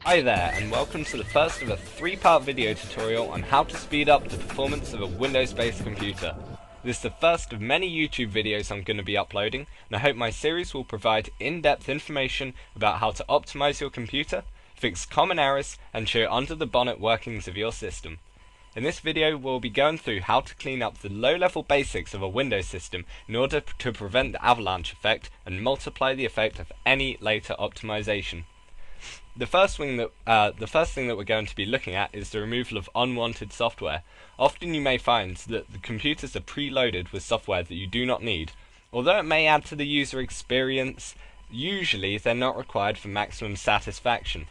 Hi there, and welcome to the first of a three-part video tutorial on how to speed up the performance of a Windows-based computer. This is the first of many YouTube videos I'm going to be uploading, and I hope my series will provide in-depth information about how to optimize your computer, fix common errors, and show under-the-bonnet workings of your system. In this video, we'll be going through how to clean up the low-level basics of a Windows system in order to prevent the avalanche effect and multiply the effect of any later optimization. The first thing that we're going to be looking at is the removal of unwanted software. Often you may find that the computers are preloaded with software that you do not need. Although it may add to the user experience, usually they're not required for maximum satisfaction.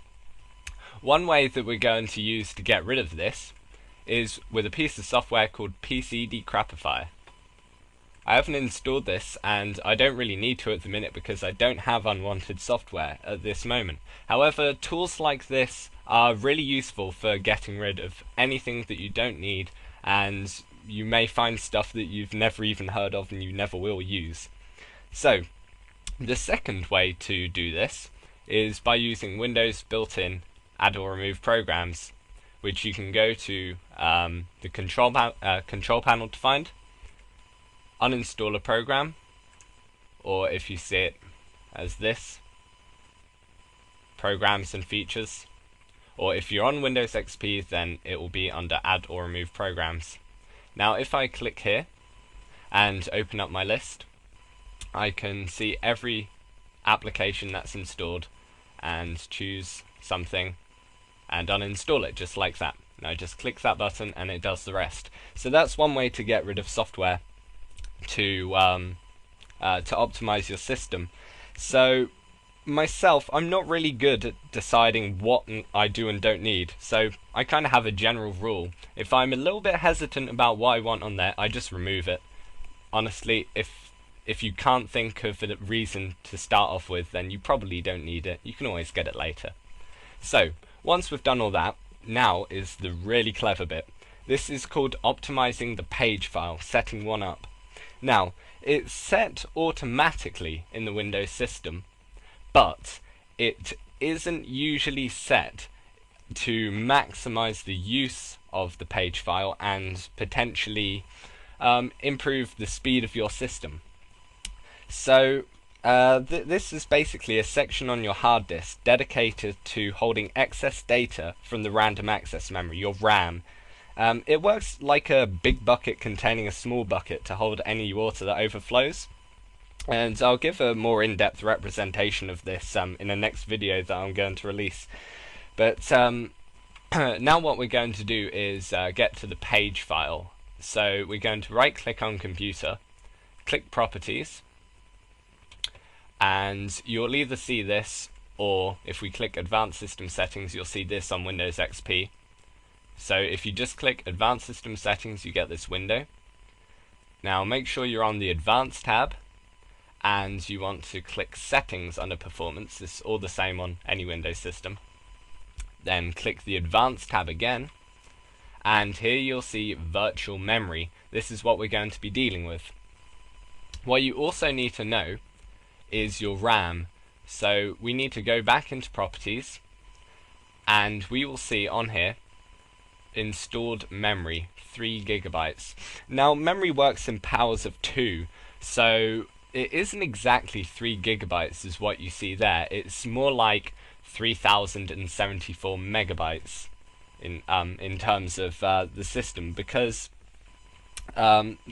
One way that we're going to use to get rid of this is with a piece of software called PC Decrapifier. I haven't installed this, and I don't really need to at the minute because I don't have unwanted software at this moment. However, tools like this are really useful for getting rid of anything that you don't need, and you may find stuff that you've never even heard of and you never will use. So, the second way to do this is by using Windows built-in add or remove programs, which you can go to the control panel to find, uninstall a program, or if you see it as this, programs and features, or if you're on Windows XP then it will be under add or remove programs. Now if I click here and open up my list, I can see every application that's installed and choose something and uninstall it just like that. Now just click that button and it does the rest. So that's one way to get rid of software to optimize your system. So myself, I'm not really good at deciding what I do and don't need, so I kind of have a general rule. If I'm a little bit hesitant about what I want on there, I just remove it. Honestly, if you can't think of a reason to start off with, then you probably don't need it. You can always get it later. So once we've done all that, now is the really clever bit. This is called optimizing the page file, setting one up. Now, it's set automatically in the Windows system, but it isn't usually set to maximize the use of the page file and potentially improve the speed of your system. So this is basically a section on your hard disk dedicated to holding excess data from the random access memory, your RAM. It works like a big bucket containing a small bucket to hold any water that overflows. And I'll give a more in-depth representation of this in the next video that I'm going to release. But now what we're going to do is get to the page file. So we're going to right-click on Computer, click Properties, and you'll either see this, or if we click Advanced System Settings, you'll see this on Windows XP. So if you just click Advanced System Settings, you get this window. Now make sure you're on the Advanced tab, and you want to click Settings under Performance. This is all the same on any Windows system. Then click the Advanced tab again, and here you'll see Virtual Memory. This is what we're going to be dealing with. What you also need to know is your RAM. So we need to go back into Properties, and we will see on here installed memory, 3 GB. Now memory works in powers of 2, so it isn't exactly 3 GB is what you see there. It's more like 3074 megabytes in terms of the system, because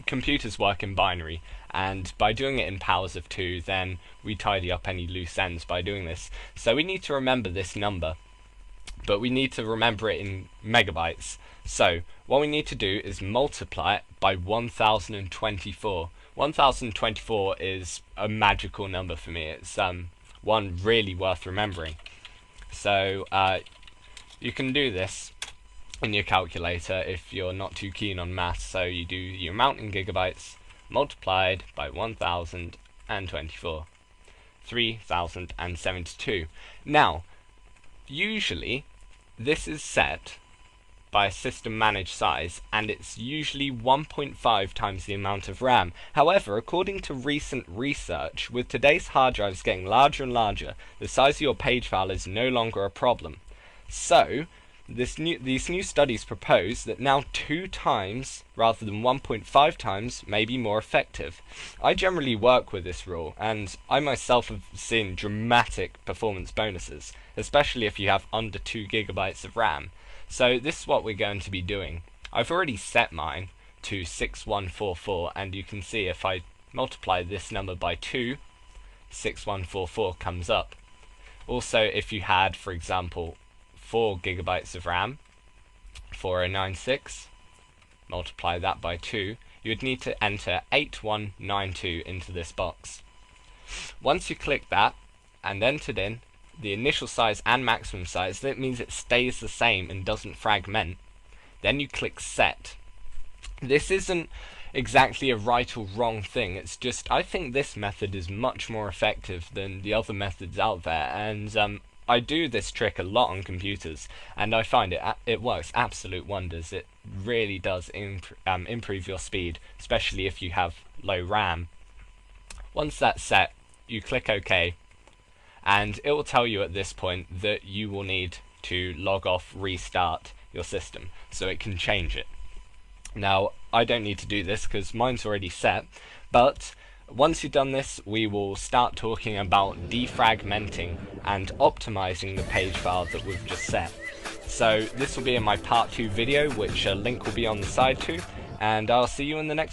computers work in binary, and by doing it in powers of 2 then we tidy up any loose ends by doing this. So we need to remember this number, but we need to remember it in megabytes. So what we need to do is multiply it by 1024. 1024 is a magical number for me. It's one really worth remembering. So you can do this in your calculator if you're not too keen on maths. So you do your amount in gigabytes multiplied by 1024, 3072. Now, usually this is set by a system managed size, and it's usually 1.5 times the amount of RAM. However, according to recent research, with today's hard drives getting larger and larger, the size of your page file is no longer a problem. So these new studies propose that now 2 times rather than 1.5 times may be more effective. I generally work with this rule, and I myself have seen dramatic performance bonuses, especially if you have under 2 gigabytes of RAM. So this is what we're going to be doing. I've already set mine to 6144, and you can see if I multiply this number by 2, 6144 comes up. Also, if you had, for example, 4 gigabytes of RAM, 4096, multiply that by 2, you would need to enter 8192 into this box. Once you click that and entered in the initial size and maximum size, that means it stays the same and doesn't fragment. Then you click set. This isn't exactly a right or wrong thing, it's just I think this method is much more effective than the other methods out there, and I do this trick a lot on computers, and I find it works absolute wonders. It really does improve your speed, especially if you have low RAM. Once that's set, you click OK, and it will tell you at this point that you will need to log off, restart your system, so it can change it. Now, I don't need to do this because mine's already set, but once you've done this, we will start talking about defragmenting and optimizing the page file that we've just set. So this will be in my part 2 video, which a link will be on the side to, and I'll see you in the next